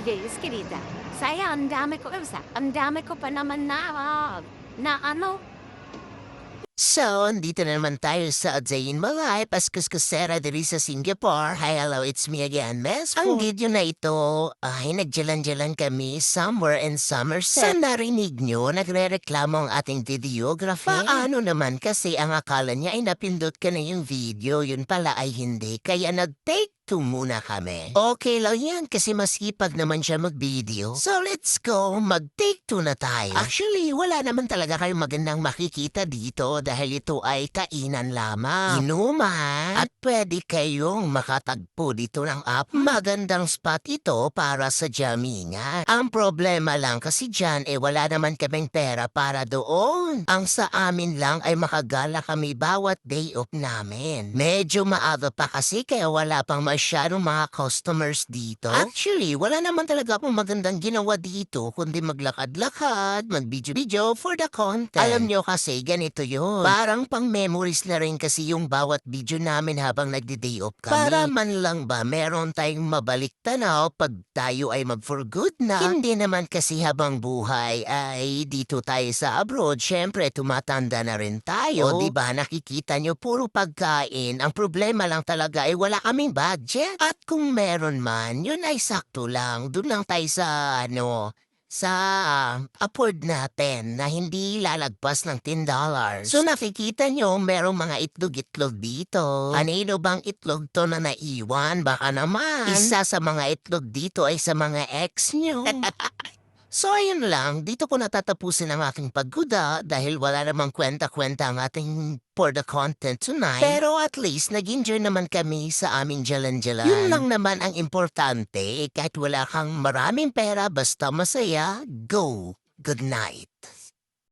Yes, querida. Saya ang dami ko pa naman na ano. So, andito na naman tayo sa Adayin Malay, Paskuskusera diri sa Singapore. Hi, hello, it's me again, Miss. Ang video na ito ay nagjalan-jalan kami somewhere in Somerset. Sa narinig nyo, nagre-reklamo ang ating videographer. Paano naman kasi ang akala niya ay napindot ka na yung video, yun pala ay hindi. Kaya nag-take two muna kami. Okay lang yan kasi masipag naman siya mag-video. So let's go, mag-take two na tayo. Actually, wala naman talaga kayong magandang makikita dito dahil ito ay kainan lamang. Inuman. At pwede kayong makatagpo dito ng app. Magandang spot ito para sa jammingan. Ang problema lang kasi dyan wala naman kaming pera para doon. Ang sa amin lang ay makagala kami bawat day off namin. Medyo maaga pa kasi kaya wala pang masyadong mga customers dito. Actually, wala naman talaga akong magandang ginawa dito kundi maglakad-lakad, mag-video-video for the content. Alam nyo kasi, ganito yun. Parang pang memories na rin kasi yung bawat video namin habang nagdi-day off kami. Para man lang ba meron tayong mabalik tanaw pag tayo ay mag-for good na. Hindi naman kasi habang buhay ay dito tayo sa abroad, syempre tumatanda na rin tayo. O diba nakikita nyo puro pagkain. Ang problema lang talaga ay wala kaming budget. At kung meron man, yun ay sakto lang. Doon lang tayo sa sa afford natin na hindi lalagpas ng $10. So nakikita nyo, merong mga itlog-itlog dito. Anino bang itlog to na naiwan? Baka naman. Isa sa mga itlog dito ay sa mga ex nyo. So ayun lang, dito ko natatapusin ang aking pagguda dahil wala namang kwenta-kwenta ang ating for the content tonight. Pero at least nag-enjoy naman kami sa aming jalan-jalan. Yun lang naman ang importante, kahit wala kang maraming pera basta masaya, go! Good night!